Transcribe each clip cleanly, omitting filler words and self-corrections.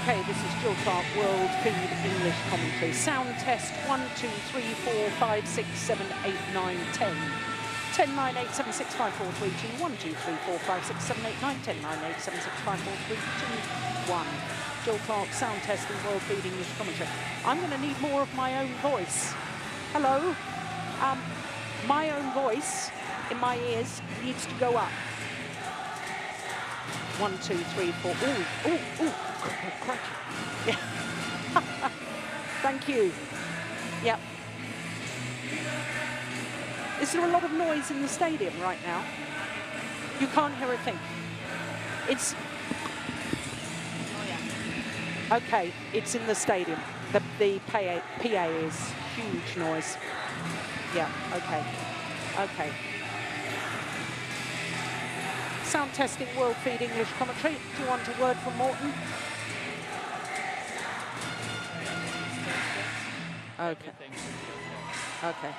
Okay, this is Jill Clark, World Feed English Commentary. Sound test 1, 2, 3, 4, 5, 6, 7, 8, 9, 10. 10, 9, 8, 7, 6, 5, 4, 3, 2, 1, 2, 3, 4, 5, 6, 7, 8, 9, 10, 9, 8, 7, 6, 5, 4, 3, 2, 1. Jill Clark, sound testing, World Feed English Commentary. I'm going to need more of my own voice. Hello? My own voice in my ears needs to go up. 1, 2, 3, 4. Ooh. Crikey. Yeah. Thank you. Yep. Is there a lot of noise in the stadium right now? You can't hear a thing. It's... Oh, yeah. Okay, it's in the stadium. The PA is huge noise. Yeah, okay. Okay. Sound testing, World Feed English Commentary. Do you want a word from Morton? Okay. Okay.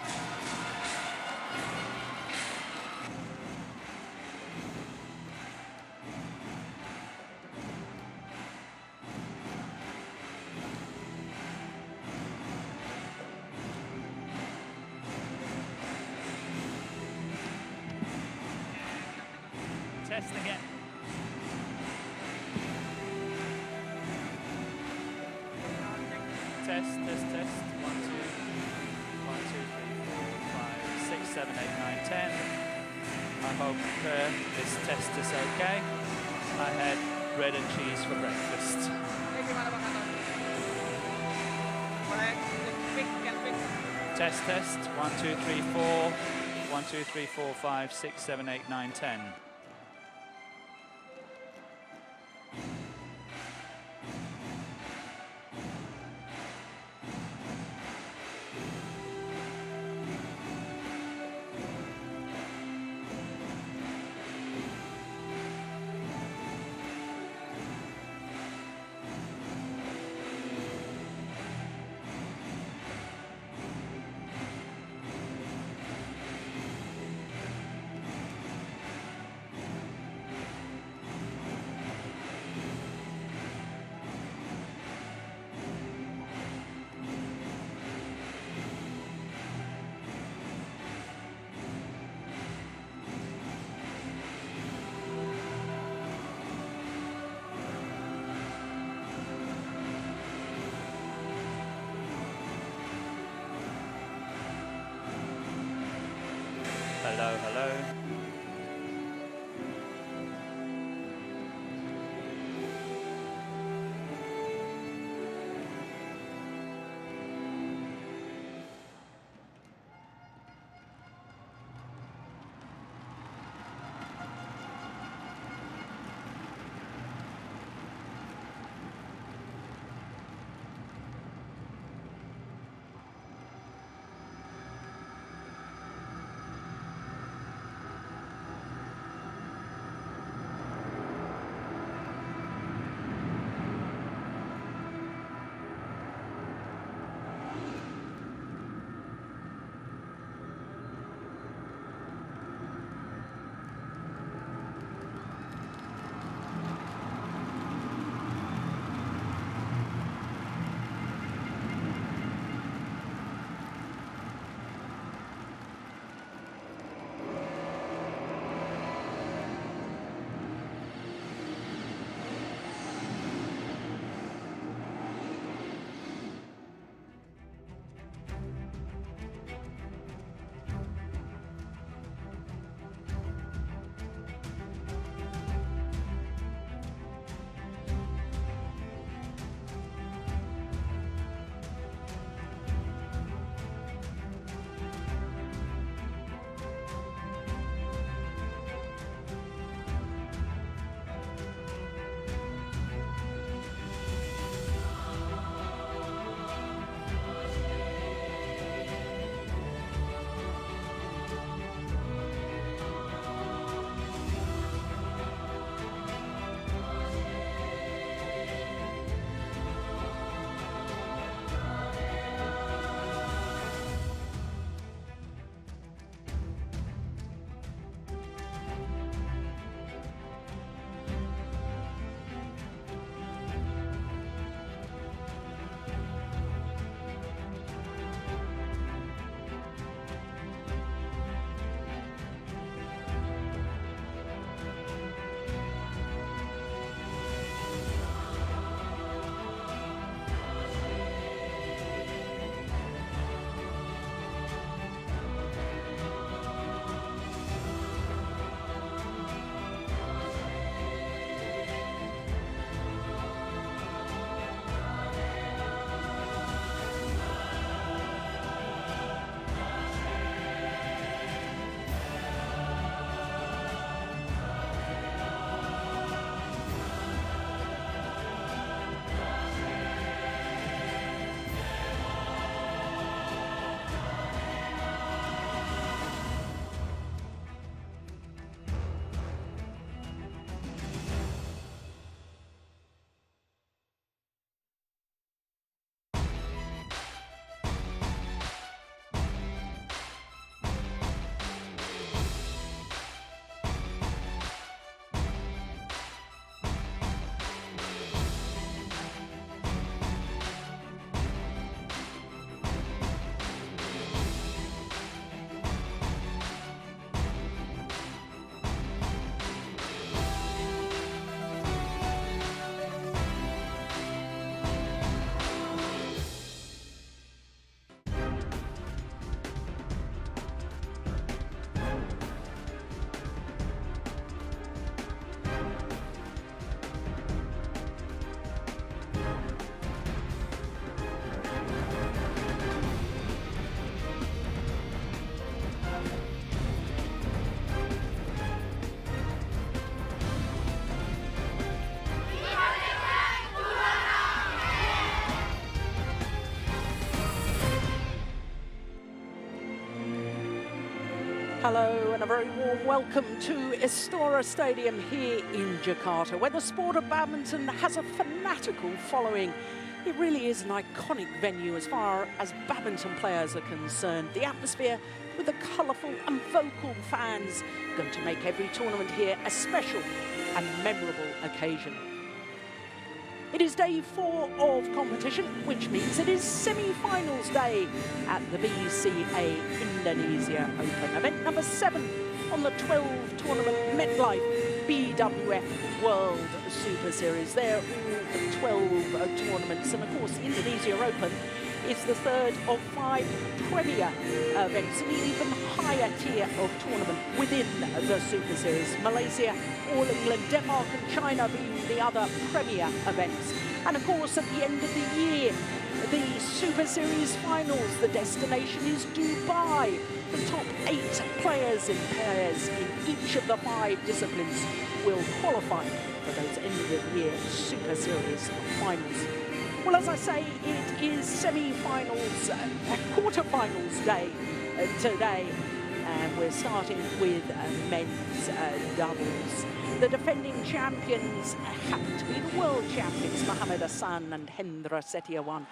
Test again. Test. 1, 2, 1, 2, 3, 4, 5, 6, 7, 8, 9, 10. I hope this test is okay. I had bread and cheese for breakfast. Test. 1, 2, 3, 4. 1, 2, 3, 4, 5, 6, 7, 8, 9, 10. Hello and a very warm welcome to Istora Stadium here in Jakarta, where the sport of badminton has a fanatical following. It really is an iconic venue as far as badminton players are concerned. The atmosphere with the colourful and vocal fans going to make every tournament here a special and memorable occasion. It is day 4 of competition, which means it is semi-finals day at the BCA Indonesia Open. Event number 7 on the 12 tournament MetLife BWF World Superseries. They're all 12 tournaments, and of course the Indonesia Open is the third of 5 premier events, an even higher tier of tournament within the Super Series. Malaysia, All England, Denmark and China being the other premier events. And of course at the end of the year, the Super Series finals, the destination is Dubai. The top 8 players in pairs in each of the 5 disciplines will qualify for those end of the year Super Series finals. Well, as I say, it is semi-finals, quarter-finals day today, and we're starting with men's doubles. The defending champions happen to be the world champions, Mohamed Hassan and Hendra Setiawan,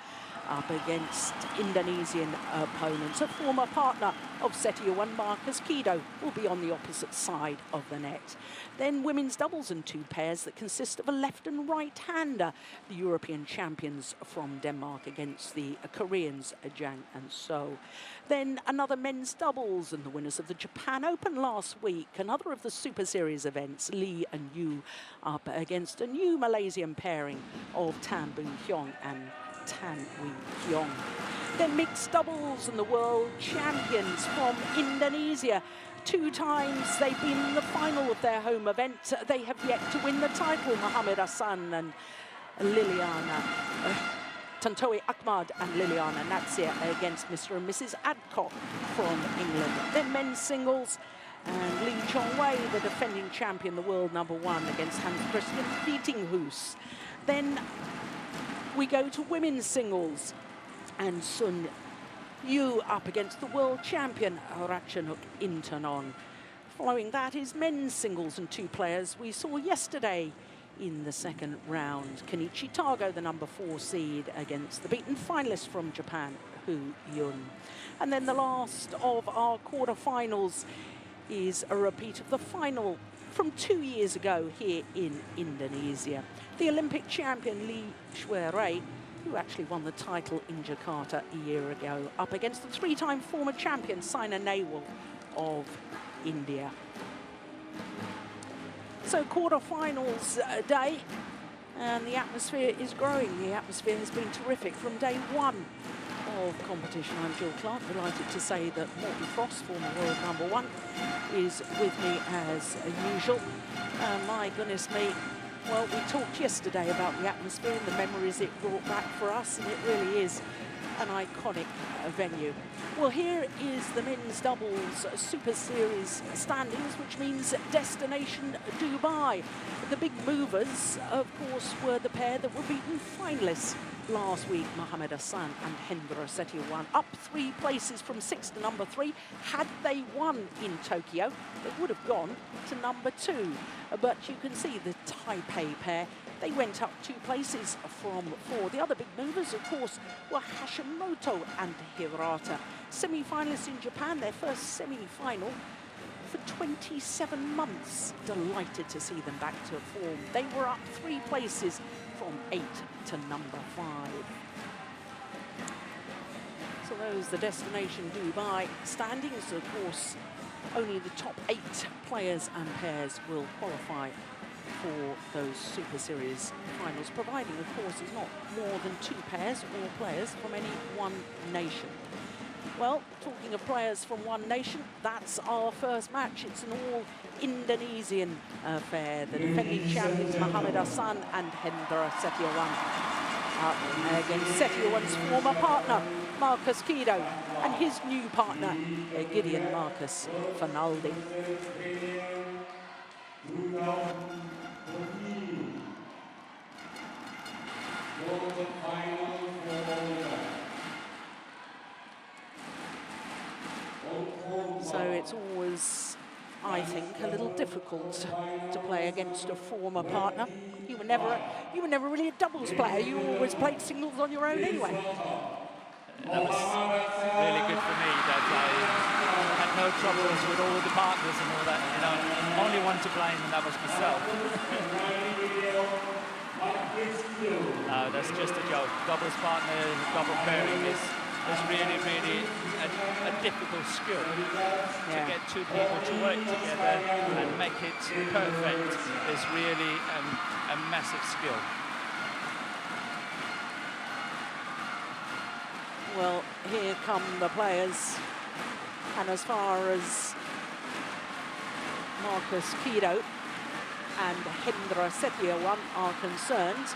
up against Indonesian opponents. A former partner of Setiawan, Marcus Kido, will be on the opposite side of the net. Then women's doubles in 2 pairs that consist of a left and right-hander. The European champions from Denmark against the Koreans, Jang and So. Then another men's doubles and the winners of the Japan Open last week. Another of the Super Series events, Lee and Yu, up against a new Malaysian pairing of Tan Boon Hyung and Tan Wee Kyong. Then mixed doubles and the world champions from Indonesia. 2 times they've been in the final of their home event. They have yet to win the title. Mohamed Hassan and Liliana Tantowi Ahmad and Liliana Natsir against Mr. and Mrs. Adcock from England. Then men's singles, and Lee Chong Wei, the defending champion, the world #1, against Hans Christian Dietinghuis. Then we go to women's singles, and Sun Yu up against the world champion Ratchanok Intanon. Following that is men's singles and 2 players we saw yesterday in the second round. Kenichi Tago, the #4 seed, against the beaten finalist from Japan, Hu Yun. And then the last of our quarterfinals is a repeat of the final from 2 years ago here in Indonesia. The Olympic champion Lee Shwe-rei, who actually won the title in Jakarta a year ago, up against the 3-time former champion Saina Nehwal of India. So quarterfinals day, and the atmosphere is growing. The atmosphere has been terrific from day 1 of competition. I'm Jill Clark, delighted to say that Morten Frost, former world #1, is with me as usual. My goodness me, well, we talked yesterday about the atmosphere and the memories it brought back for us, and it really is an iconic venue. Well, here is the men's doubles Super Series standings, which means destination Dubai. The big movers, of course, were the pair that were beaten finalists last week, Mohamed Hassan and Hendra Setiawan, up 3 places from 6th to #3. Had they won in Tokyo, they would have gone to #2. But you can see the Taipei pair, they went up 2 places from 4. The other big movers, of course, were Hashimoto and Hirata. Semi-finalists in Japan, their first semi-final for 27 months. Delighted to see them back to form. They were up 3 places from 8 to #5. So those the destination Dubai standings. Of course, only the top 8 players and pairs will qualify for those Super Series finals, providing, of course, it's not more than 2 pairs or players from any one nation. Well, talking of players from one nation, that's our first match. It's an all-Indonesian affair. The defending champions Mohamed Hassan and Hendra Setiawan up against Setiawan's former partner, Marcus Kido, and his new partner, Gideon Marcus Fernaldi. So it's always, I think, a little difficult to play against a former partner. You were never really a doubles player. You always played singles on your own anyway. That was really good for me that I had no troubles with all the partners and all that. You know, only one to blame, and that was myself. No, that's just a joke. Doubles partner, double pairing is really, really a difficult skill. To get two people to work together and make it perfect is really a massive skill. Well, here come the players, and as far as Marcus Kido and Hendra Setiawan are concerned,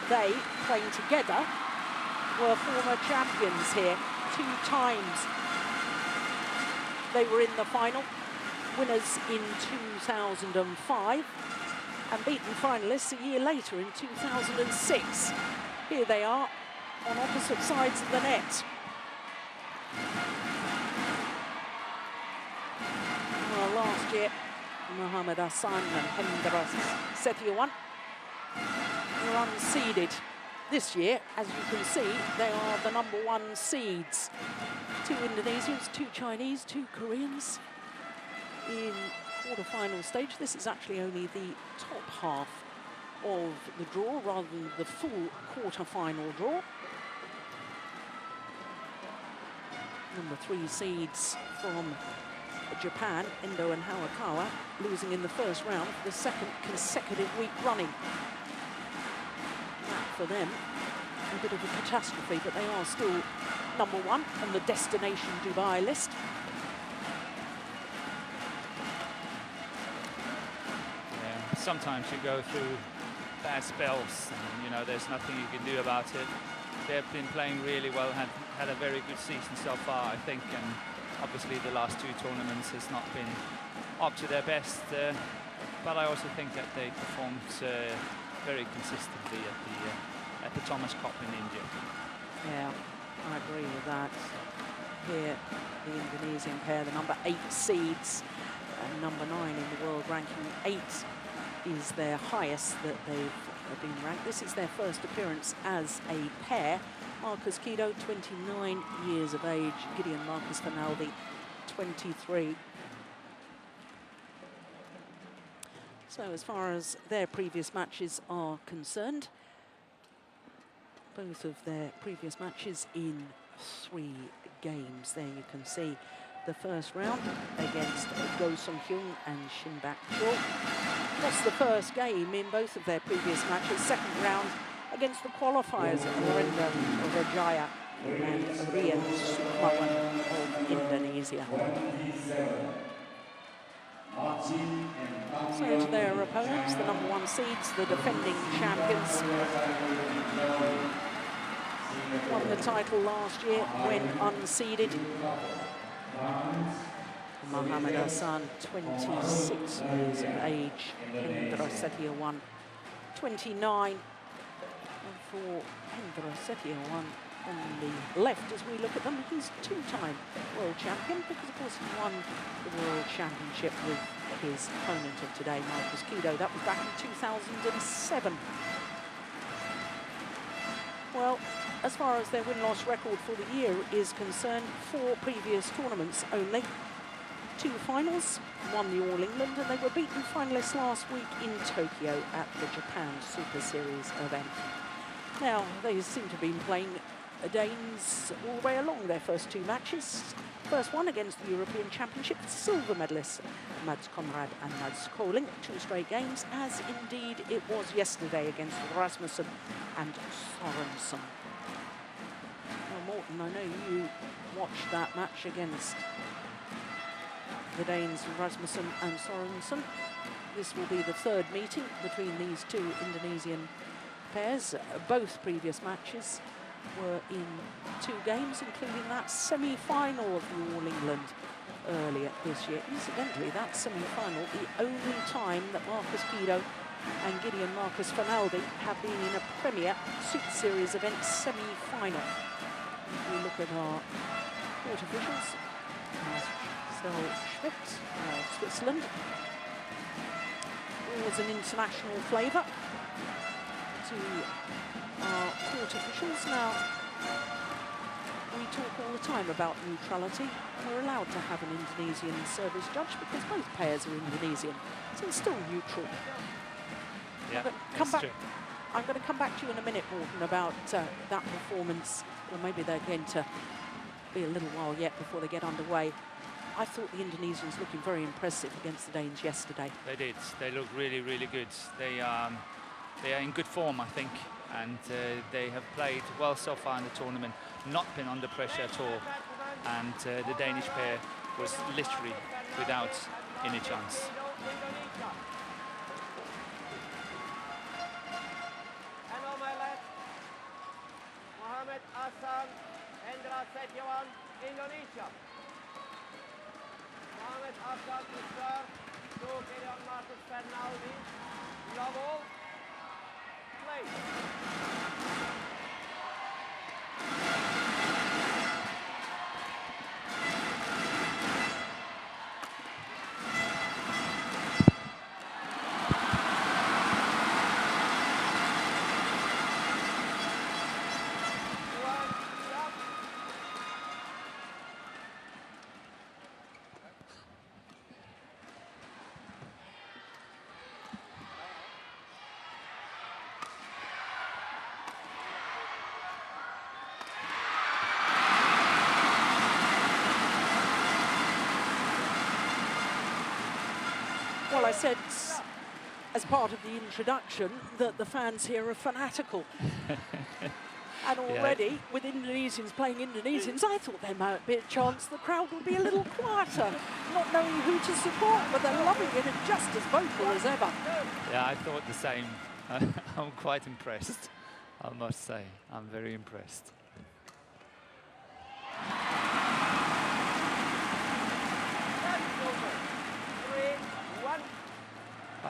they, playing together, were former champions here 2 times. They were in the final, winners in 2005, and beaten finalists a year later in 2006. Here they are, on opposite sides of the net. Well, last year, Mohamed Hassan and Hendra Setiawan were unseeded. This year, as you can see, they are the #1 seeds. 2 Indonesians, 2 Chinese, 2 Koreans in quarter-final stage. This is actually only the top half of the draw rather than the full quarter-final draw. #3 seeds from Japan, Endo and Hawakawa, losing in the first round for the 2nd consecutive week running. That for them, a bit of a catastrophe, but they are still #1 on the destination Dubai list. Yeah, sometimes you go through bad spells, and, you know, there's nothing you can do about it. They've been playing really well, had a very good season so far, I think, and obviously the last 2 tournaments has not been up to their best, but I also think that they performed very consistently at the Thomas Cup in India. Yeah, I agree with that. Here, the Indonesian pair, the #8 seeds, and #9 in the world ranking. 8 is their highest that they've been ranked. This is their first appearance as a pair. Marcus Kido, 29 years of age. Gideon Marcus Fernaldi, 23. So as far as their previous matches are concerned, both of their previous matches in 3 games. There you can see the first round against Go Sung-hyun and Shin Bak-chul. Lost the first game in both of their previous matches. Second round against the qualifiers, Lorinda Rajaya and Rian Sukmawan of Indonesia. So to their opponents, the #1 seeds, the defending champions. Won the title last year when unseeded. Mohamed Hassan, 26 years of age. Hendra Setiawan, 29. And for Hendra Setiawan on the left, as we look at them, he's 2-time world champion, because of course he won the World Championship with his opponent of today, Marcus Kido. That was back in 2007. Well, as far as their win-loss record for the year is concerned, 4 previous tournaments only. 2 finals, 1 the All England, and they were beaten finalists last week in Tokyo at the Japan Superseries event. Now, they seem to have been playing Danes all the way along their first 2 matches. First one against the European Championship silver medalists Mads Conrad and Mads Koling, 2 straight games, as indeed it was yesterday against Rasmussen and Sorensen. Well, Morten, I know you watched that match against the Danes Rasmussen and Sorensen. This will be the 3rd meeting between these 2 Indonesian pairs. Both previous matches were in 2 games, including that semi-final of the All England earlier this year. Incidentally, that semi-final, the only time that Marcus Kido and Gideon Marcus Fernaldi have been in a Premier Super Series event semi-final. If we look at our court officials, as Schmidt, Switzerland. Always an international flavour to our court officials. Now, we talk all the time about neutrality. We're allowed to have an Indonesian service judge because both pairs are Indonesian, so it's still neutral. Yeah, I'm going to come back to you in a minute, Morten, about that performance. Or maybe they're going to be a little while yet before they get underway. I thought the Indonesians looking very impressive against the Danes yesterday. They did. They look really, really good. They are in good form, I think, and they have played well so far in the tournament, not been under pressure at all. And the Danish pair was literally without any chance. Indonesia. Mohamed Afshan to serve to Gideon Marcus Fernaldi. Love all. Play. Well, I said as part of the introduction that the fans here are fanatical. And already, with Indonesians playing Indonesians, I thought there might be a chance the crowd would be a little quieter, not knowing who to support, but they're loving it and just as vocal as ever. Yeah, I thought the same. I'm quite impressed, I must say. I'm very impressed.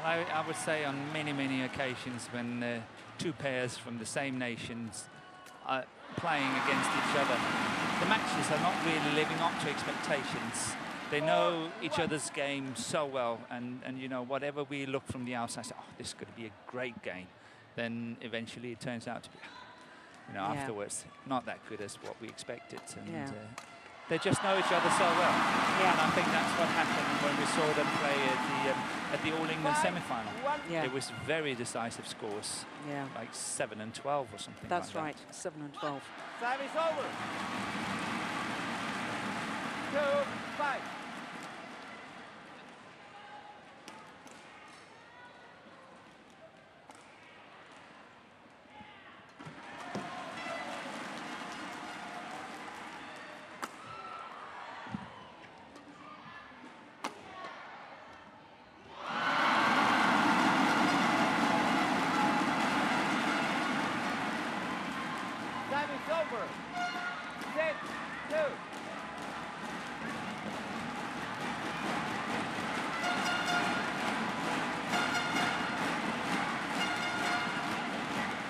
I would say on many, many occasions when two pairs from the same nations are playing against each other, the matches are not really living up to expectations. They know each other's game so well, and you know, whatever we look from the outside, say, oh, this is going to be a great game, then eventually it turns out to be, you know, afterwards, not that good as what we expected. And they just know each other so well. Yeah. And I think that's what happened when we saw them play at the All England semi-final. Yeah. It was very decisive scores. Yeah. Like 7 and 12 or something. That's like right, that. 7 and 12. Time is over. 2-5.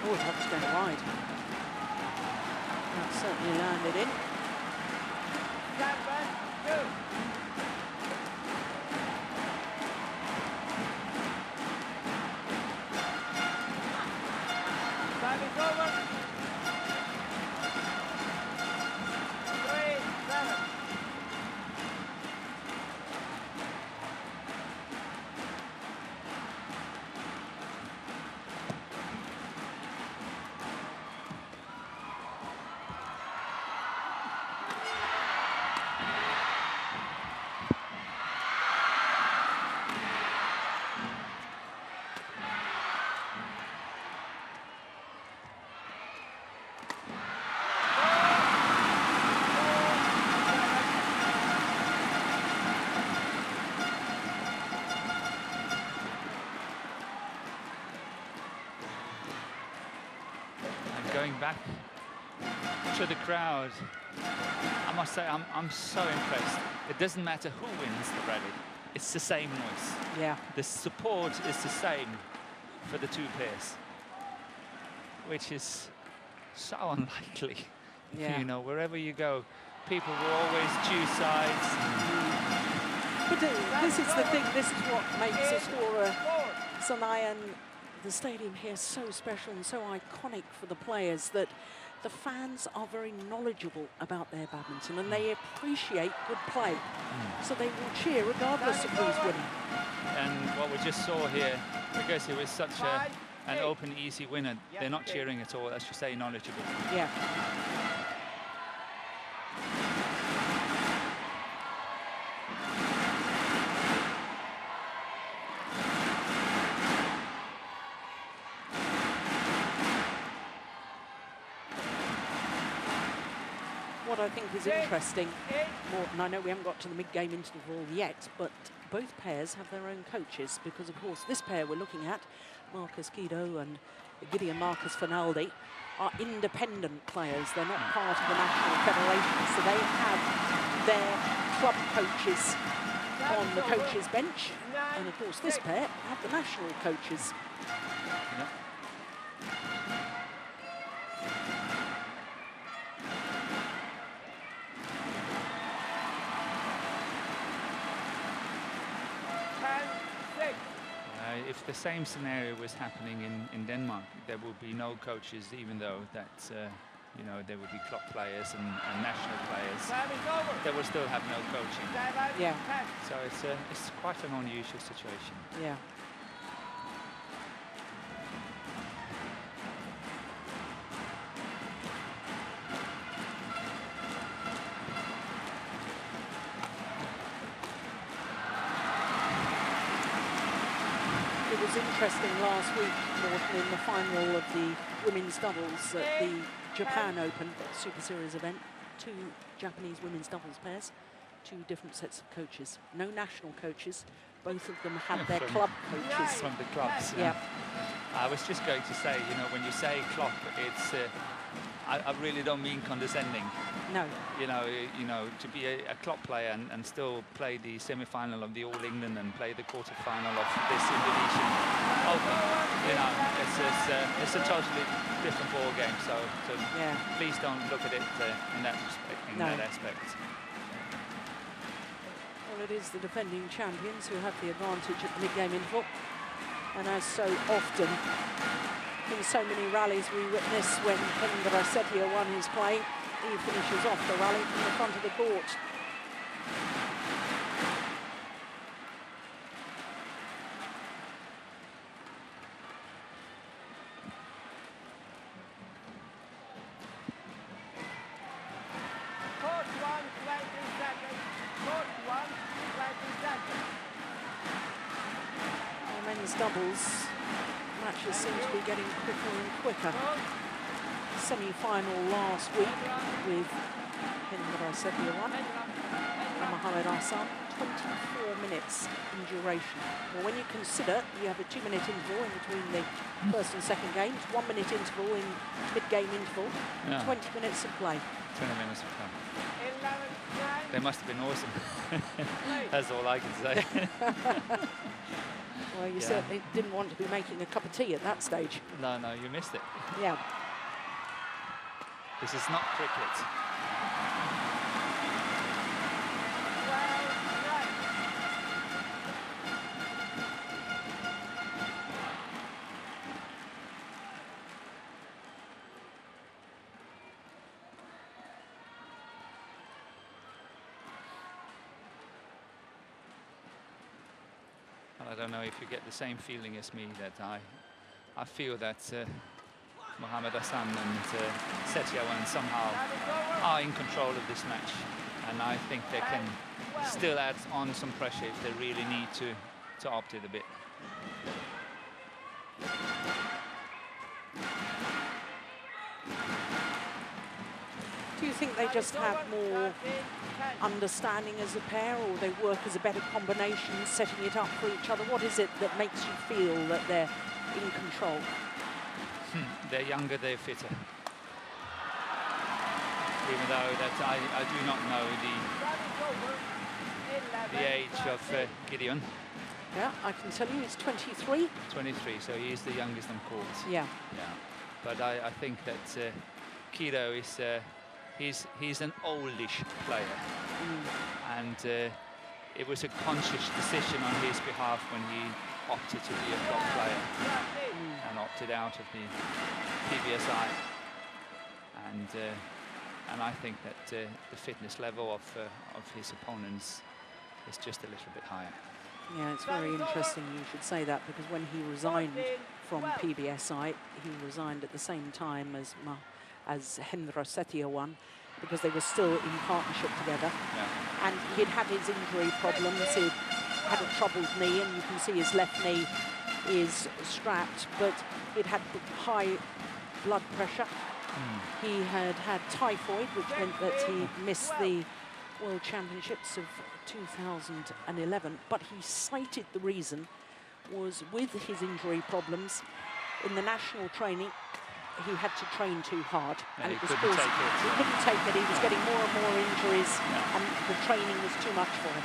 Oh, that was going wide. That certainly landed in. 7-2. Time is over. 3-7. Going back to the crowd, I must say I'm so impressed. It doesn't matter who wins the rally, it's the same noise. Yeah. The support is the same for the two pairs, which is so unlikely. Yeah. You know, wherever you go, people will always choose sides. But this is the thing, this is what makes Astora Senayan, the stadium here, so special and so iconic for the players, that the fans are very knowledgeable about their badminton and they appreciate good play. So they will cheer regardless of who's winning. And what we just saw here, because it was such an open, easy winner, they're not cheering at all, that's just say knowledgeable. Yeah. What I think is interesting, and I know we haven't got to the mid-game interval yet, but both pairs have their own coaches, because of course this pair we're looking at, Marcus Guido and Gideon Marcus Finaldi, are independent players. They're not part of the National Federation, so they have their club coaches on the coaches bench, and of course this pair have the national coaches. Yep. If the same scenario was happening in Denmark, there would be no coaches, even though that you know, there would be club players and national players. They will still have no coaching. Yeah. So it's quite an unusual situation. Yeah. It was interesting last week, Morten, in the final of the women's doubles at the Japan Open Super Series event. 2 Japanese women's doubles pairs, 2 different sets of coaches. No national coaches. Both of them had their club coaches. From the clubs. Yeah. I was just going to say, you know, when you say club, it's I really don't mean condescending. No. You know, to be a club player and still play the semi-final of the All England and play the quarter-final of this Indonesian Open, you know, it's a totally different ball game. So yeah. Please don't look at it in that respect, that aspect. Well, it is the defending champions who have the advantage at the mid-game interval, and as so often in so many rallies we witness, when Hendra Setia won his play, he finishes off the rally from the front of the court. Court 1, 20 seconds. Court 1, 20 seconds. Well, men's doubles matches seem to be getting quicker and quicker. Semi-final last week with Hendra Setia won and Mohamed Assam, 24 minutes in duration. Well, when you consider you have a 2-minute interval in between the first and second games, 1-minute interval in mid-game interval, 20 minutes of play. 20 minutes of play. 11, 9. They must have been awesome. That's all I can say. Well, you certainly didn't want to be making a cup of tea at that stage. No, you missed it. Yeah. This is not cricket. Well, I don't know if you get the same feeling as me, that I feel that Mohamed Hassan and Setyawan somehow are in control of this match, and I think they can still add on some pressure if they really need to opt it a bit. Do you think they just have more understanding as a pair, or they work as a better combination, setting it up for each other? What is it that makes you feel that they're in control? They're younger, they're fitter. Even though that I do not know the age of Gideon. Yeah, I can tell you he's 23. 23, so he is the youngest on court. Yeah. Yeah. But I think that Kido is he's an oldish player, and it was a conscious decision on his behalf when he opted to be a club player and opted out of the PBSI. And I think that the fitness level of his opponents is just a little bit higher. Yeah, it's very interesting you should say that, because when he resigned from PBSI, he resigned at the same time as Hendra Setiawan, because they were still in partnership together. Yeah. And he'd had his injury problems. He'd had a troubled knee, and you can see his left knee is strapped, but he'd had high blood pressure. He had had typhoid, which meant that he missed the World Championships of 2011, but he cited the reason was with his injury problems in the national training. He had to train too hard, and it was couldn't take it. He couldn't take it. He was getting more and more injuries, and the training was too much for him.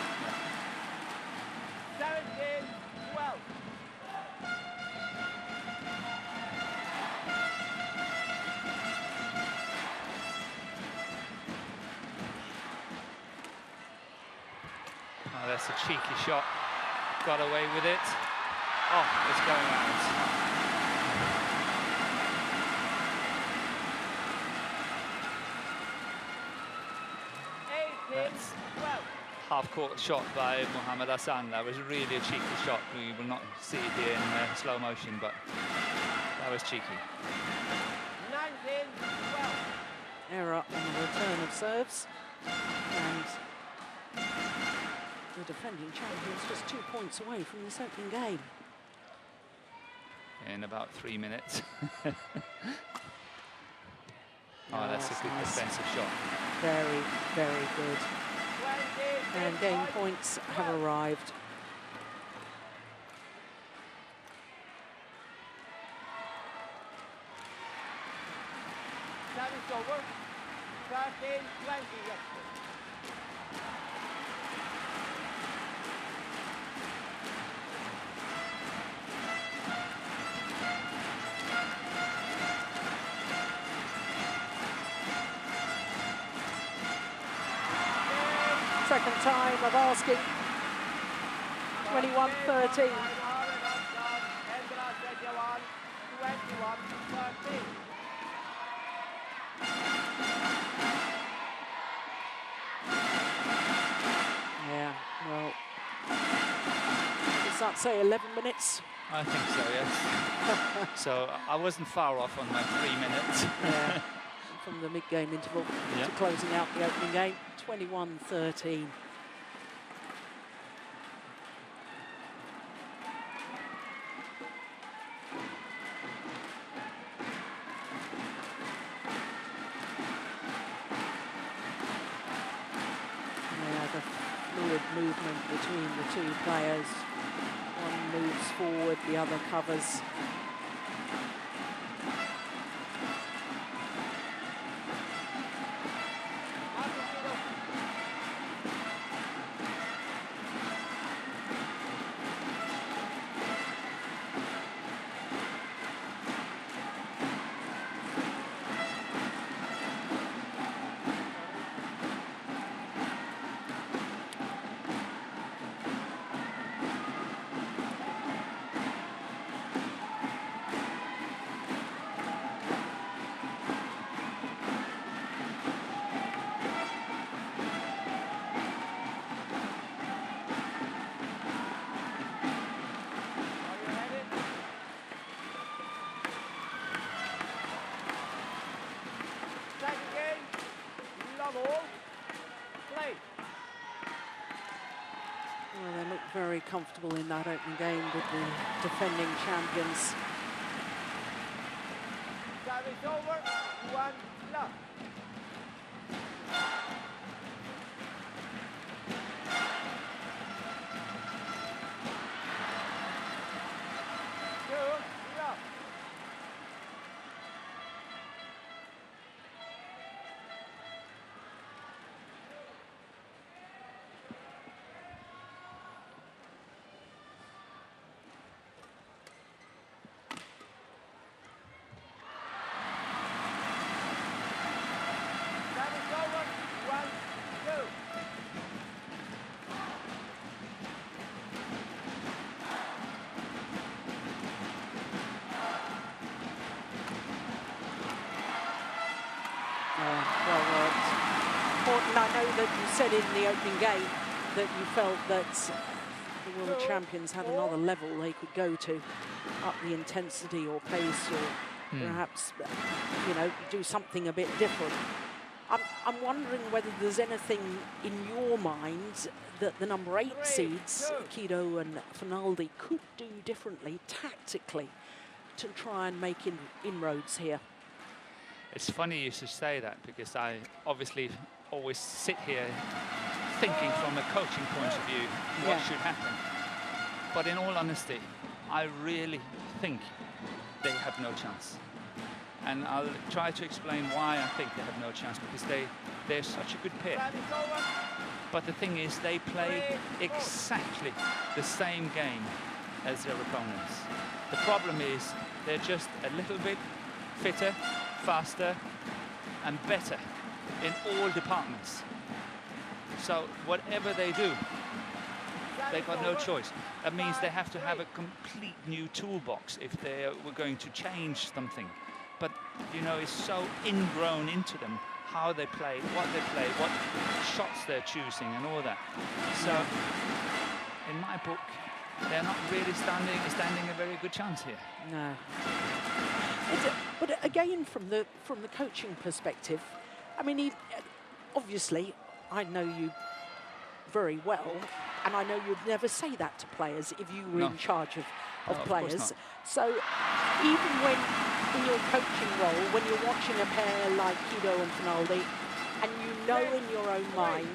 17-12. Oh, that's a cheeky shot. Got away with it. Oh, it's going out. That's half-court shot by Mohamed Hassan. That was really a cheeky shot. We will not see it here in slow motion, but that was cheeky. 19-12. Error on the return of serves, and the defending champions just 2 points away from this opening game. In about 3 minutes. Oh, that's a good defensive shot. Very, very good. And game points have arrived. Service over. 13-20. Second time of asking. 21-13. Yeah, well, does that say 11 minutes? I think so, yes. So I wasn't far off on my 3 minutes. Yeah, from the mid-game interval to closing out the opening game. 21-13. The fluid movement between the two players. One moves forward, the other covers. Well, they look very comfortable in that opening game with the defending champions. Service over. 1 love. Yeah, well worked. Morton, I know that you said in the opening game that you felt that the world champions had another level they could go to, up the intensity or pace, or perhaps, you know, do something a bit different. I'm wondering whether there's anything in your mind that the number 8 seeds, Kido and Finaldi, could do differently tactically to try and make inroads here. It's funny you should say that, because I obviously always sit here thinking from a coaching point of view what should happen. But in all honesty, I really think they have no chance. And I'll try to explain why I think they have no chance, because they're such a good pair. But the thing is, they play exactly the same game as their opponents. The problem is they're just a little bit fitter, faster and better in all departments. So whatever they do, they've got no choice. That means they have to have a complete new toolbox if they were going to change something. But, you know, it's so ingrown into them, how they play, what shots they're choosing and all that. So, in my book, they're not really standing a very good chance here. No. But again, from the coaching perspective, I mean, obviously, I know you very well, and I know you'd never say that to players if you were in charge of players. So even when in your coaching role, when you're watching a pair like Kido and Finaldi, and you know in your own mind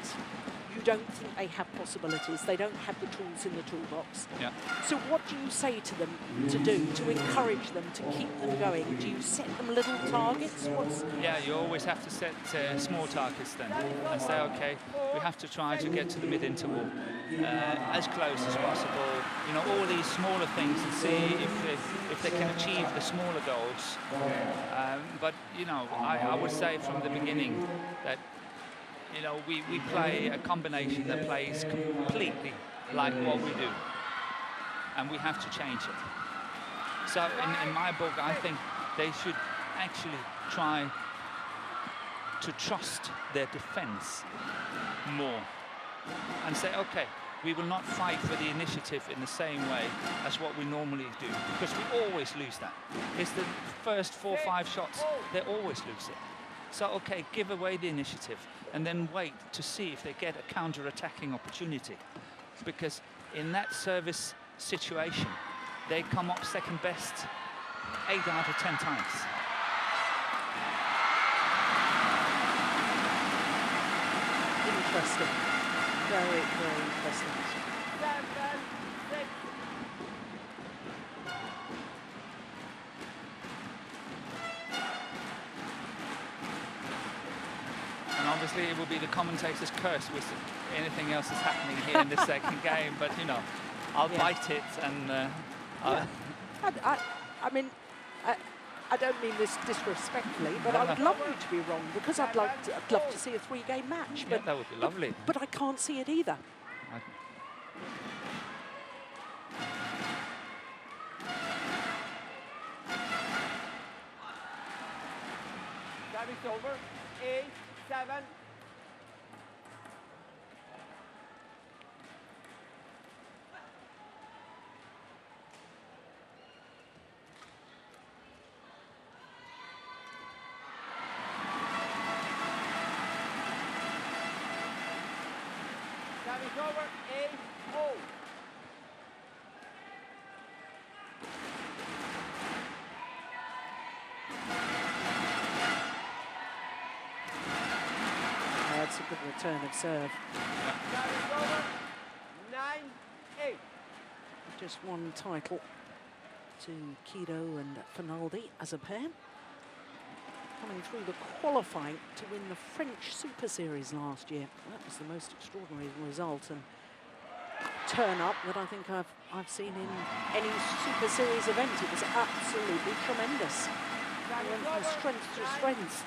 you don't think they have possibilities, they don't have the tools in the toolbox. Yeah. So what do you say to them to do, to encourage them, to keep them going? Do you set them little targets? Yeah, you always have to set small targets then, and say, okay, we have to try to get to the mid-interval as close as possible. You know, all these smaller things, and see if they can achieve the smaller goals. But, you know, I would say from the beginning that, you know, we play a combination that plays completely like what we do, and we have to change it. So in my book, I think they should actually try to trust their defense more and say, okay, we will not fight for the initiative in the same way as what we normally do, because we always lose that. It's the first 4 or 5 shots, they always lose it. So, okay, give away the initiative and then wait to see if they get a counter-attacking opportunity. Because in that service situation, they come up second best 8 out of 10 times. Interesting. Very, very interesting. Obviously, it will be the commentator's curse with anything else that's happening here in this second game. But, you know, I'll bite it and... I mean, I don't mean this disrespectfully, but I would love you to be wrong, because I'd love to see a 3-game match. But, that would be lovely. But I can't see it either. Service over. 8, 7. Service over. 8-0. That's a good return of serve. Service over. 9-8. Just one title to Kido and Finaldi as a pair. Coming through the qualifying to win the French Super Series last year. That was the most extraordinary result and turn up that I think I've seen in any Super Series event. It was absolutely tremendous. They went from strength to strength.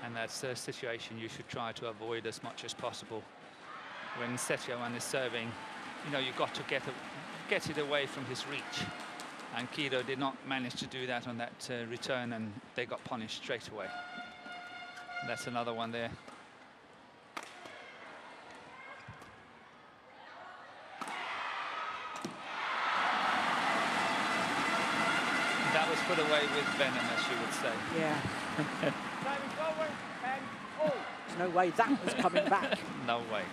And that's a situation you should try to avoid as much as possible. when Setyawan is serving, you know, you've got to get it away from his reach. And Kido did not manage to do that on that return, and they got punished straight away. That's another one there. That was put away with venom, as you would say. Yeah. Time is over. 10-all. There's no way that was coming back. No way.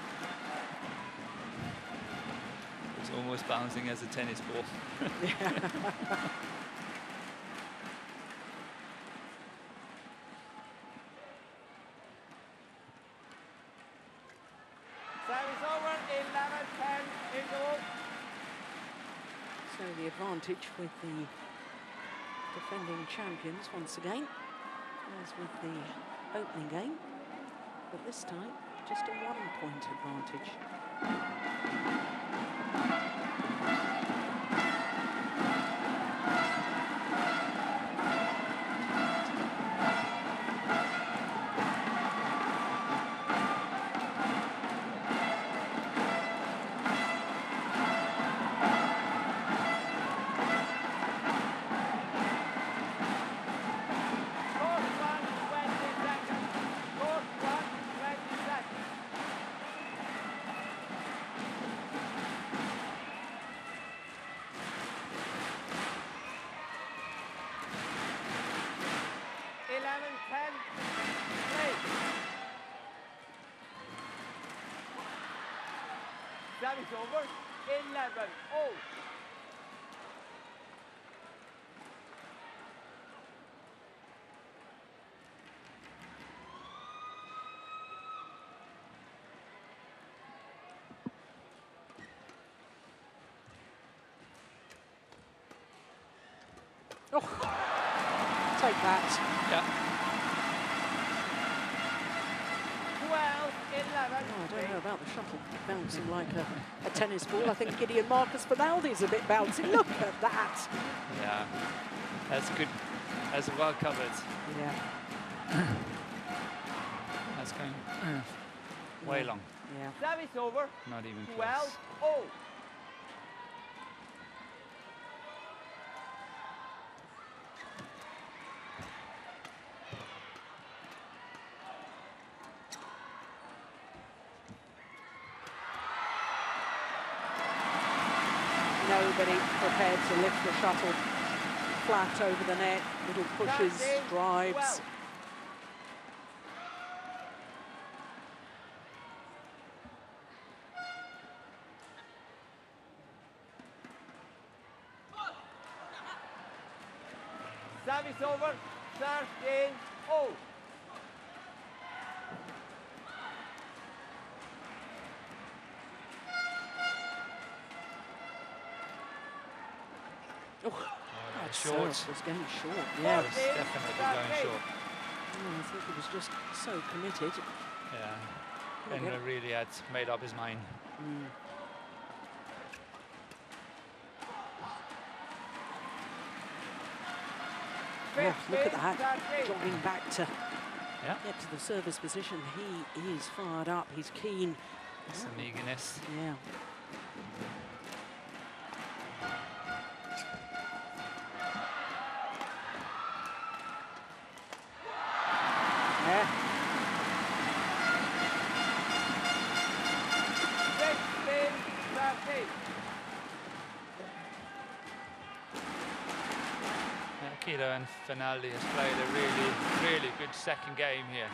It's almost bouncing as a tennis ball. Time is over. 11-10 in goal. So the advantage with the defending champions once again, as with the opening game, but this time just a 1-point advantage. That is over. 11-all. Oh, take that. Yeah. 12-11. Oh, I don't know about the shuttle bouncing like a tennis ball. I think Gideon Marcus Fernaldi's a bit bouncy. Look at that. Yeah, that's good. That's well covered. Yeah. That's going way long. Yeah. Service over. Not even close. 12-all. Nobody prepared to lift the shuttle flat over the net. Little pushes, drives. Service over. 13-all. Oh, Short. serve was going short. Yeah, Yeah. it's definitely going short. I think he was just so committed. Yeah, Bender really had made up his mind. Oh, look at that, jogging back to Yeah, get to the service position. He is fired up, he's keen. some eagerness. Yeah. Yeah. 16-13. Kido and Fernaldi has played a really good second game here.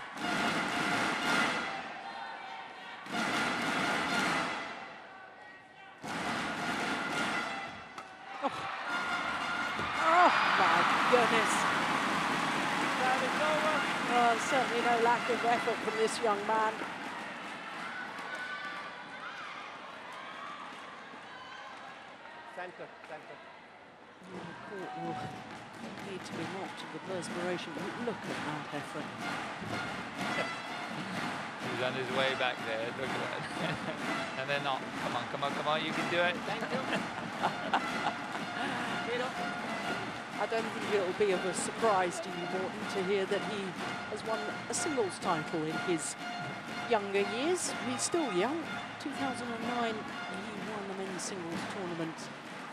Oh my goodness. Service over. Oh, certainly no lack of effort from this young man. Center. The court will need to be mocked of the perspiration. Look at that effort. He's on his way back there, look at that. And they're not. Come on, you can do it. Thank you. I don't think it'll be of a surprise to you, Morton, to hear that he has won a singles title in his younger years. He's still young. 2009, he won the men's singles tournament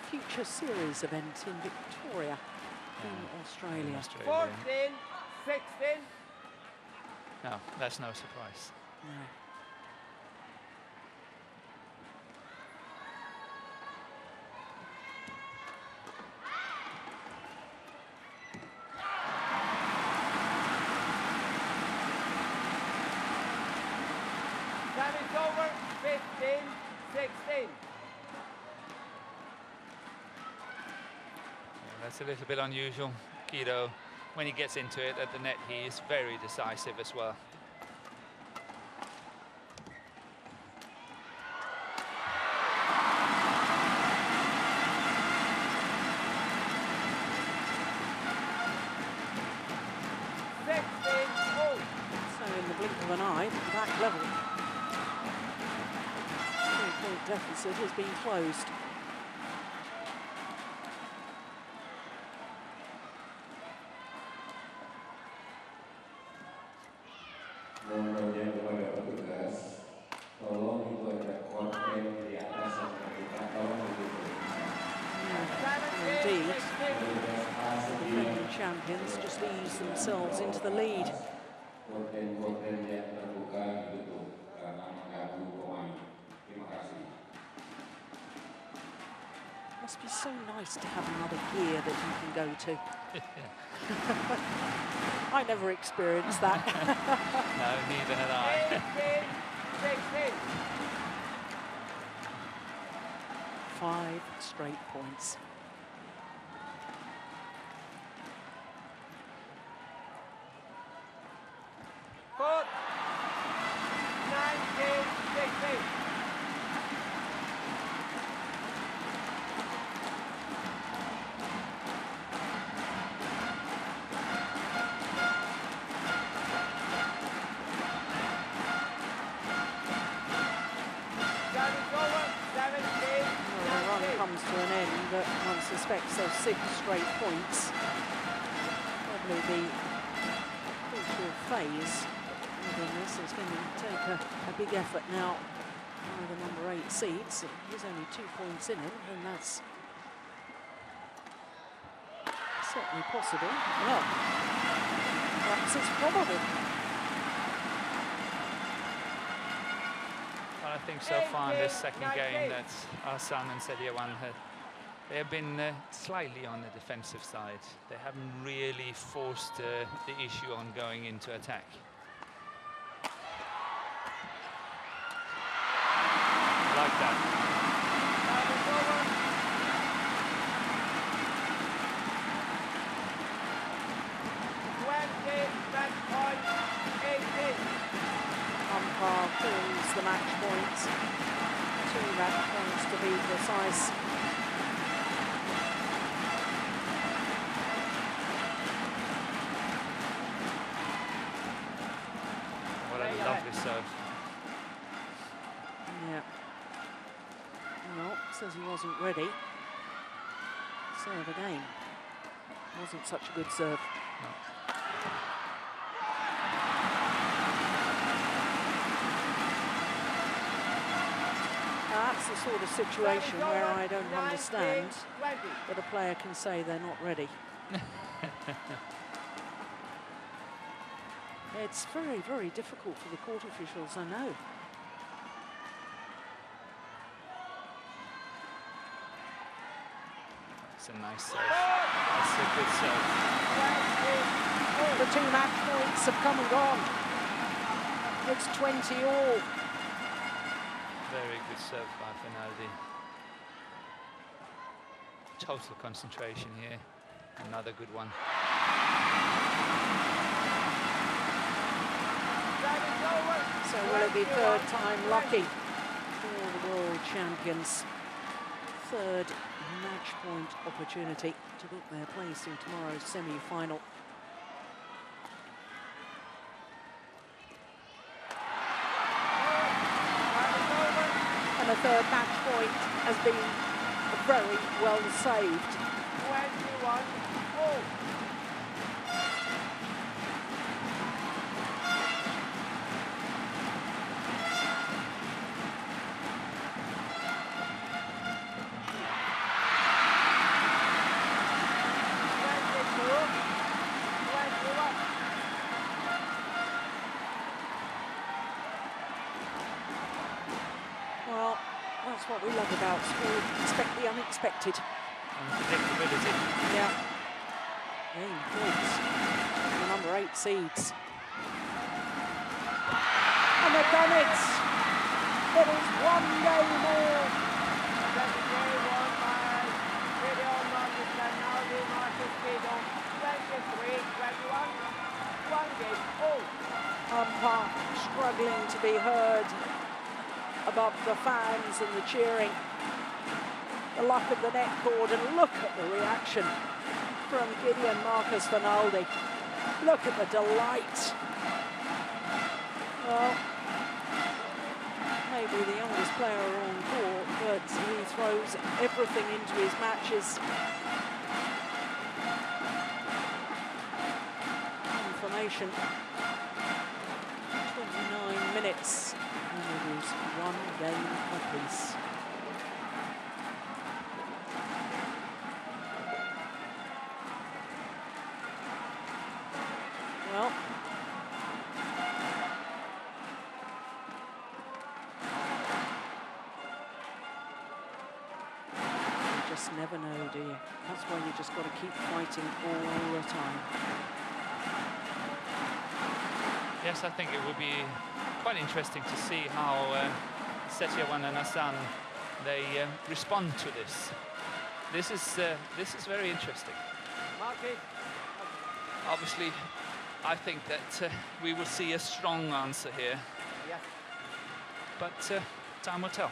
Future Series event in Victoria, in Australia. 14, 16. No, that's no surprise. No. Time is over. 15, 16. That's a little bit unusual. Guido, when he gets into it at the net, he is very decisive as well. So in the blink of an eye, that level. 3-point deficit has been closed. Indeed, the defending champions just ease themselves into the lead. Must be so nice to have another gear that you can go to. I never experienced that. No, neither had I. 5 straight points. Foot. 19, 16. Comes to an end, but one suspects those 6 straight points probably the crucial phase within this. It's going to take a big effort now by the number 8 seeds. There's only 2 points in it, and that's certainly possible. Well, perhaps it's probable. I think so far in this second game that Arslan and Sediawan they have been slightly on the defensive side. They haven't really forced the issue on going into attack. Like that. Umpire calls the match points. 2 match points to be precise. What a lovely serve. Yeah. Well, says he wasn't ready. Serve again. Wasn't such a good serve. No. That's the sort of situation where I don't understand that a player can say they're not ready. It's very, very difficult for the court officials, I know. It's a nice serve. That's a good serve. The 2 match points have come and gone. It's 20 all. Very good serve by Finaldi. Total concentration here. Another good one. So will it be 3rd time lucky for the world champions? 3rd match point opportunity to book their place in tomorrow's semi-final. And the 3rd match point has been very well saved. 21 all. That's what we love about sport. Expect the unexpected. Unpredictability. Yeah. Game points. The number 8 seeds. And they've done it. There is one game more. That's a game won by Gideon Marcus Fernaldi, Marcus Guido, 23-21. One game all. Umpire struggling to be heard above the fans and the cheering. The luck of the net cord, and look at the reaction from Gideon Marcus Fernaldi. Look at the delight. Well, maybe the youngest player on court, but he throws everything into his matches. Information. 29 minutes. And it is one game apiece. Well, you just never know, do you? That's why you just got to keep fighting all the time. Yes, I think it would be quite interesting to see how Setiawan and Hassan they respond to this. This is very interesting. Marcus. Obviously, I think that we will see a strong answer here, Yes. but time will tell.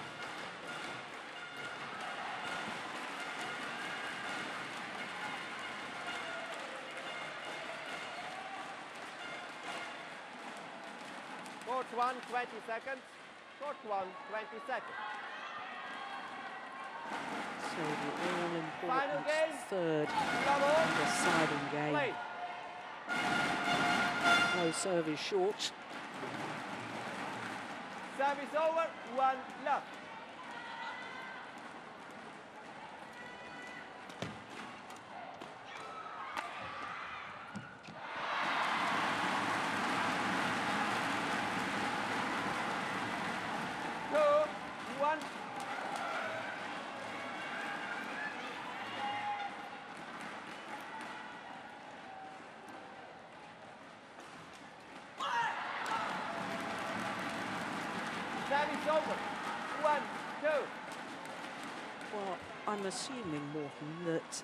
Court 1, 20 seconds. Court 1, 20 seconds. So the Final all-important game. third Bravo. deciding game. Play. Low serve is short. Service over. 1 love. Service over. 1, 2. Well, I'm assuming, Morten, that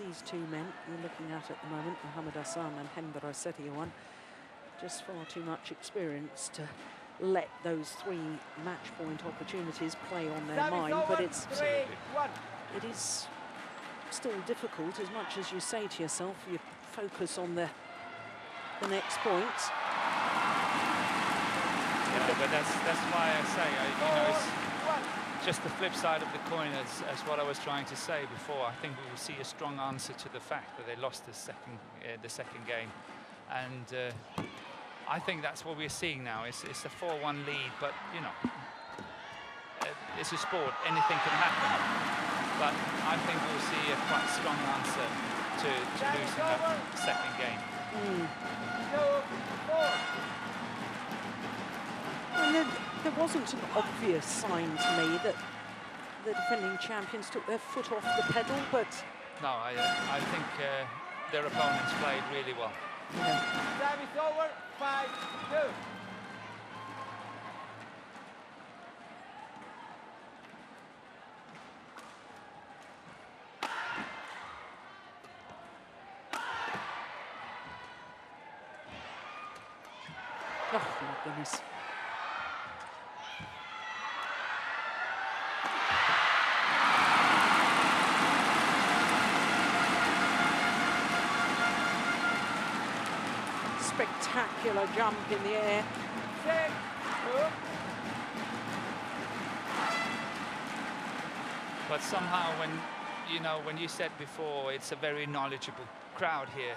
these two men you're looking at the moment, Mohamed Hassan and Hendra Setiawan, just far too much experience to let those 3 match point opportunities play on their Service mind. over. But it's 3, 1. it is still difficult. As much as you say to yourself, you focus on the next point. Yeah, but that's why I say, you know, it's just the flip side of the coin as what I was trying to say before. I think we will see a strong answer to the fact that they lost the second game, and I think that's what we're seeing now. It's a 4-1 lead, but you know, it's a sport. Anything can happen. But I think we'll see a quite strong answer to losing that second game. 2, 4. And there wasn't an obvious sign to me that the defending champions took their foot off the pedal, but No, I think their opponents played really well. Service over. 5, 2. oh my goodness. Spectacular jump in the air. 6, 2. But somehow, when you said before, it's a very knowledgeable crowd here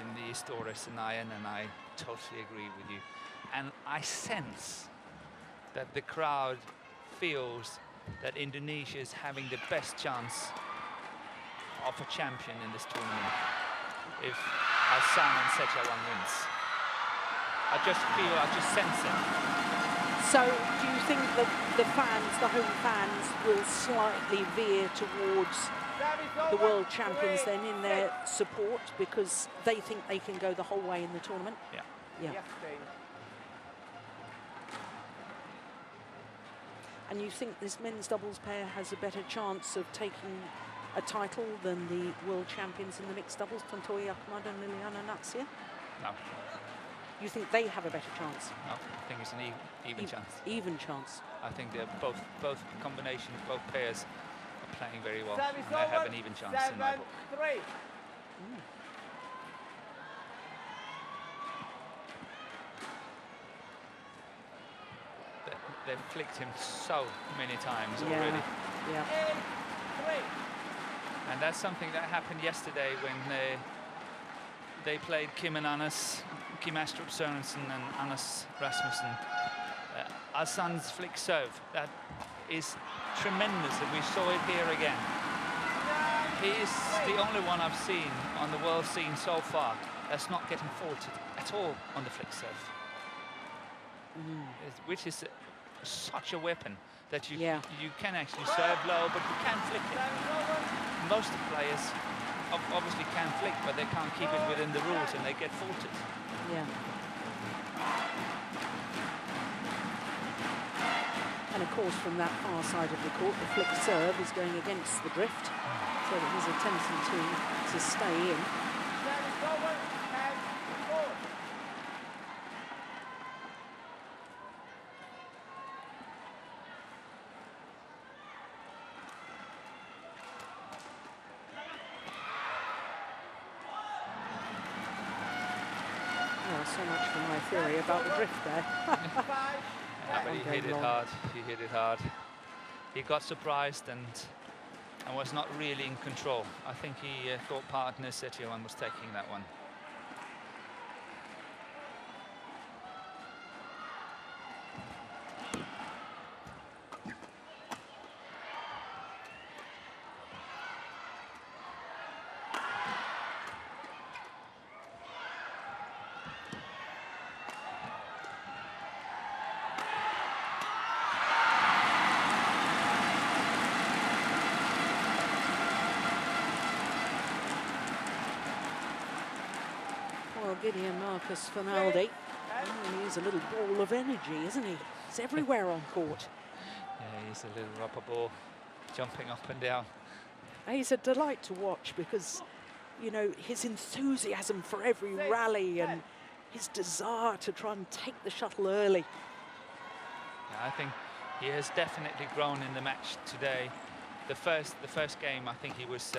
in the Istora Senayan, and I totally agree with you. And I sense that the crowd feels that Indonesia is having the best chance of a champion in this tournament if Hassan and Setiawan wins. I just sense it. So do you think that the fans, the home fans, will slightly veer towards the world champions then in their support because they think they can go the whole way in the tournament? Yeah. Yeah. Yes, please. And you think this men's doubles pair has a better chance of taking a title than the world champions in the mixed doubles, Tontowi Ahmad and Liliana Natsir? No. You think they have a better chance? No, I think it's an even chance. Even chance. I think they're both combinations, both pairs are playing very well. Service And they have over. an even chance in my book. 7-3. They've flicked him so many times Yeah. already. Yeah. 8-3. And that's something that happened yesterday when they played Kim and Anders, Kim Astrup Sørensen and Anders Rasmussen. Alsan's flick serve, that is tremendous, and we saw it here again. He is the only one I've seen on the world scene so far that's not getting faulted at all on the flick serve. Which is such a weapon that you can actually serve low, but you can flick it. Most players obviously can flick, but they can't keep it within the rules and they get faulted. Yeah. And of course, from that far side of the court, the flick serve is going against the drift, so that he's attempting to stay in. Service over. 10-4. Well, so much for my theory about the drift there. 5. Yeah, but he hit it hard. He hit it hard. He got surprised and was not really in control. I think he thought partner Setioan was taking that one. Well, Gideon Marcus Finaldi, he's a little ball of energy, isn't he? He's everywhere on court. Yeah, he's a little rubber ball, jumping up and down. He's a delight to watch because, you know, his enthusiasm for every rally and his desire to try and take the shuttle early. Yeah, I think he has definitely grown in the match today. The first game, I think he was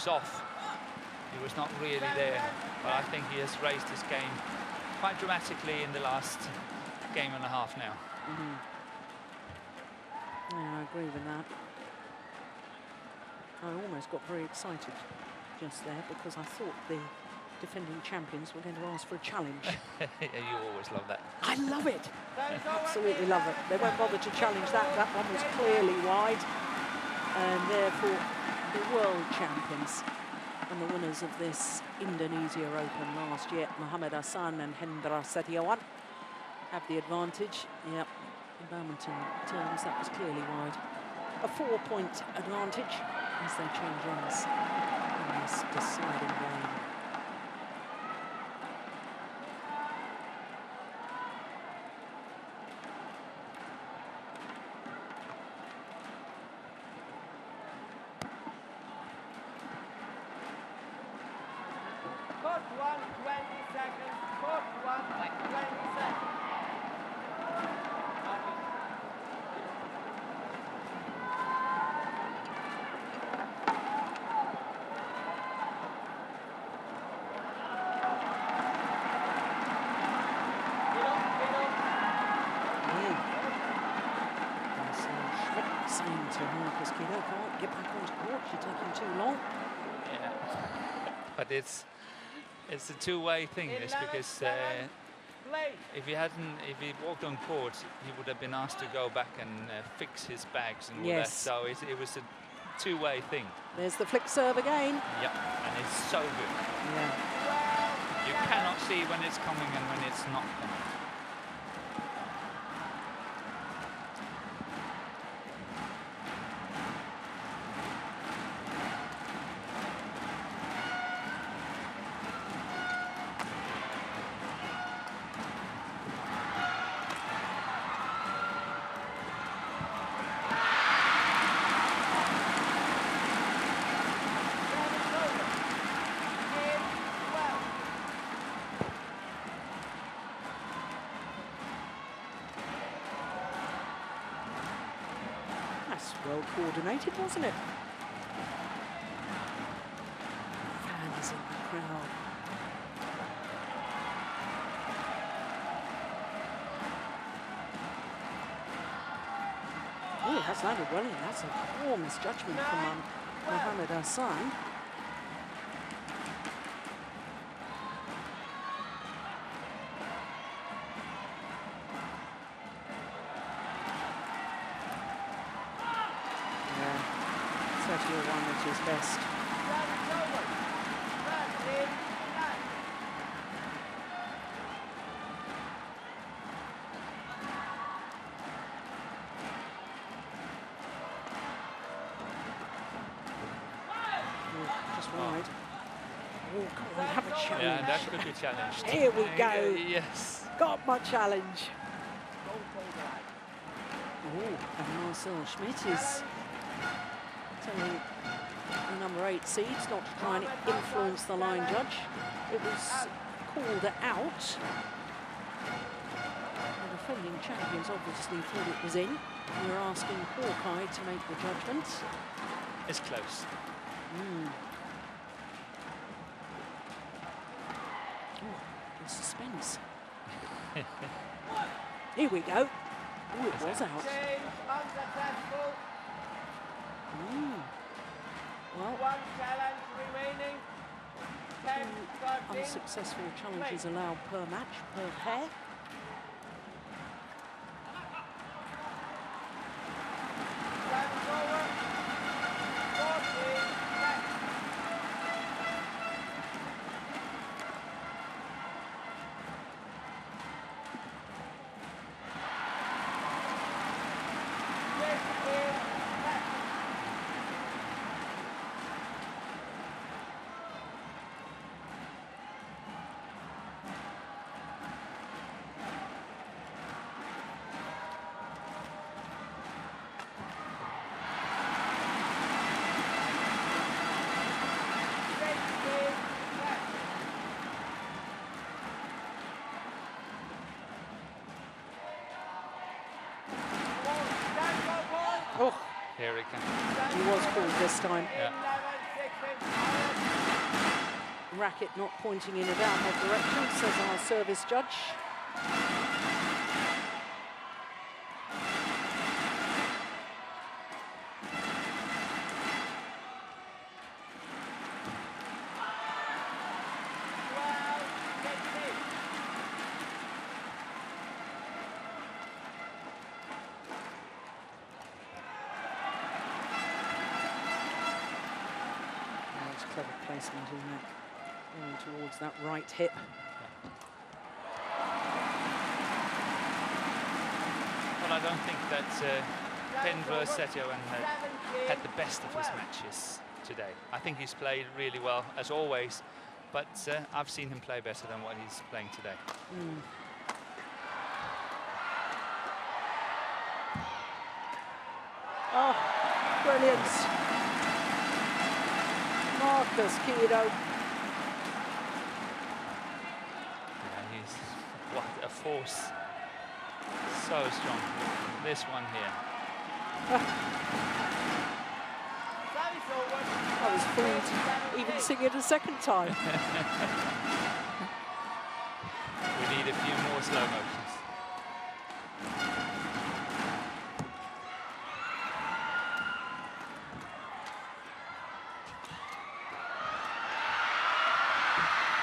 off. He was not really there, but I think he has raised his game quite dramatically in the last game and a half now. Yeah, I agree with that. I almost got very excited just there because I thought the defending champions were going to ask for a challenge. You always love that. I love it. Absolutely love it. They won't bother to challenge that. That one was clearly wide. And therefore, the world champions and the winners of this Indonesia Open last year, Muhammad Hassan and Hendra Setiawan, have the advantage. Yep, in badminton terms, that was clearly wide. A 4-point advantage as they change ends in this deciding game. Court 1, 20 seconds. Court 1, 20 seconds. Saying to Marcus Kiddo, can't get back onto court, you're taking too long. Yeah, but it's a two-way thing, this, because if he walked on court, he would have been asked to go back and fix his bags and all that. So it was a two-way thing. There's the flick serve again. Yep, and it's so good. Yeah. You cannot see when it's coming and when it's not coming. That's well coordinated, wasn't it? Fans in the crowd. Oh, it has landed well in. That's a poor misjudgment from Mohammed Hassan. Certainly one at his best. Just wide. Oh, come on, have a challenge. Yeah, that could be challenged. Here we go. Yes. Got my challenge. Oh, and Marcel Schmidt is telling the number 8 seeds not to try and influence the line judge. It was called out. The defending champions obviously thought it was in. We're asking Hawkeye to make the judgment. It's close. Oh, the suspense. Here we go. Oh, it was out. Well, one challenge remaining. 10, 13. Unsuccessful challenges allowed per match, per pair. Time's over. 14, 10. Oh, Here it can. he was called this time. Yeah. Racket not pointing in a downward direction, says our service judge. Clever placement, isn't it? Going towards that right hip. Well, I don't think that Penver Setioan had the best of his matches today. I think he's played really well, as always, but I've seen him play better than what he's playing today. Oh, brilliant. Marcus Kido. Yeah, he's what a force. So strong. This one here. I was fooled, even seeing it a second time. We need a few more slow motions.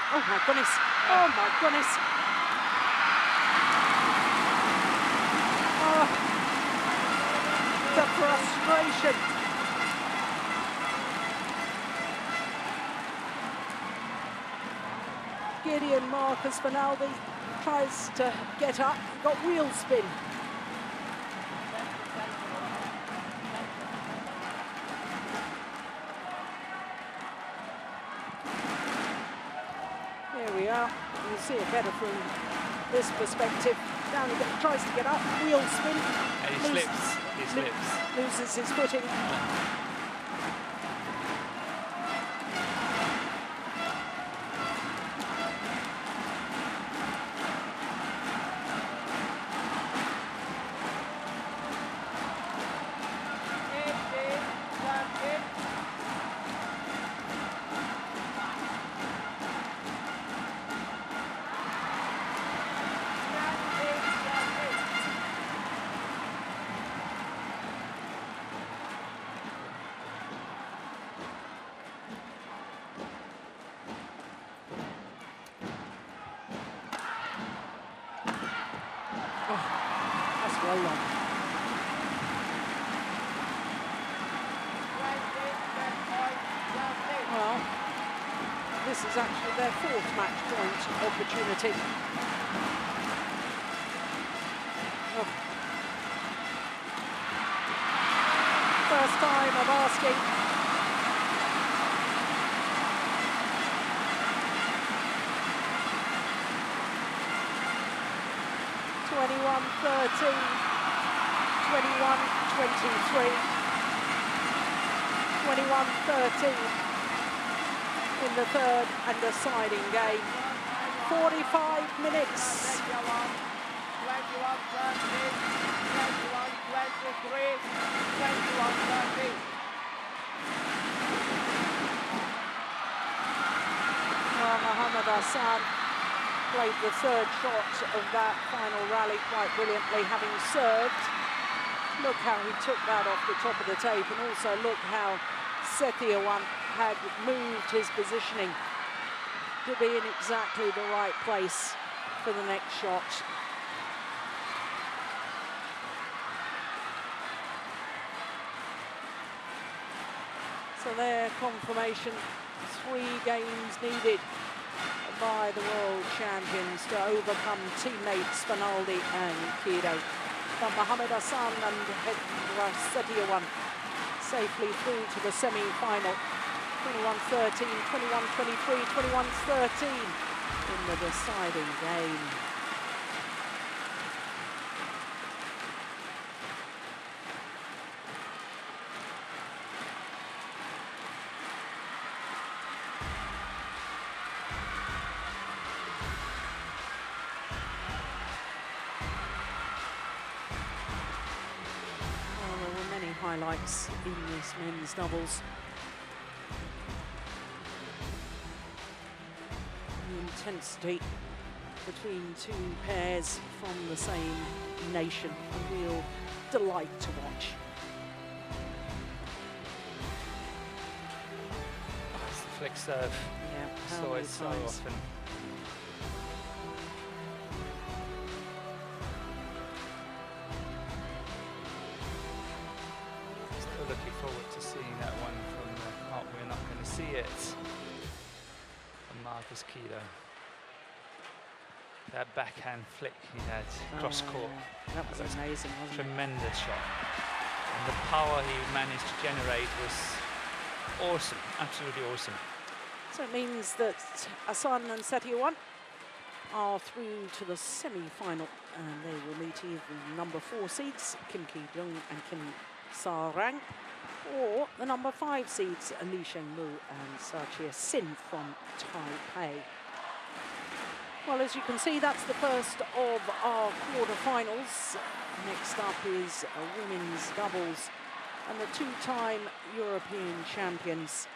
Oh my goodness, oh my goodness. Oh, the frustration. Gideon Marcus Finaldi tries to get up, got wheel spin. There we are. You see it better from this perspective. Down he tries to get up, wheel spin. And he slips. He slips. Loses his footing. well long. 20, 10 points, 30. Well, this is actually their 4th match point opportunity. Oh. First time of asking. (21-13), 21-23, 21-13 in the 3rd and deciding game. 45 minutes. 21, 21-13, 21-23, 21-13. Mohamed Hassan played the 3rd shot of that final rally quite brilliantly, having served. Look how he took that off the top of the tape, and also look how Setiawan had moved his positioning to be in exactly the right place for the next shot. So their confirmation, 3 games needed by the world champions to overcome teammates Spinaldi and Kido. But Mohamed Hassan and Hendra Setiawan safely through to the semi-final. 21-13, 21-23, 21-13 in the deciding game. Highlights in this men's doubles. The intensity between 2 pairs from the same nation, a real delight to watch. Oh, it's the flick serve. Yeah, Saw it so often. Looking forward to seeing that one from we're not going to see it from Marcus Kido. That backhand flick he had cross court. Yeah. That was amazing, wasn't it? Tremendous shot. And the power he managed to generate was awesome, absolutely awesome. So it means that Hassan and Setiawan are through to the semi-final, and they will meet either number 4 seeds, Kim Ki-dong and Kim Sa-rang, or the number 5 seeds, Lee Sheng-mu and Sa-chia Sin from Taipei. Well, as you can see, that's the first of our quarterfinals. Next up is women's doubles, and the 2-time European champions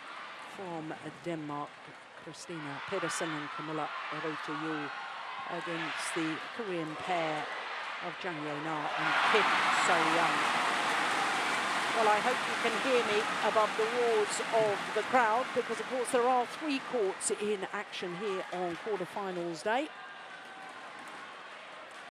from Denmark, Christina Pedersen and Camilla Reuter-Yu, against the Korean pair of Jang Ye-na and Kim So-young. Well, I hope you can hear me above the roars of the crowd, because of course there are 3 courts in action here on quarterfinals day.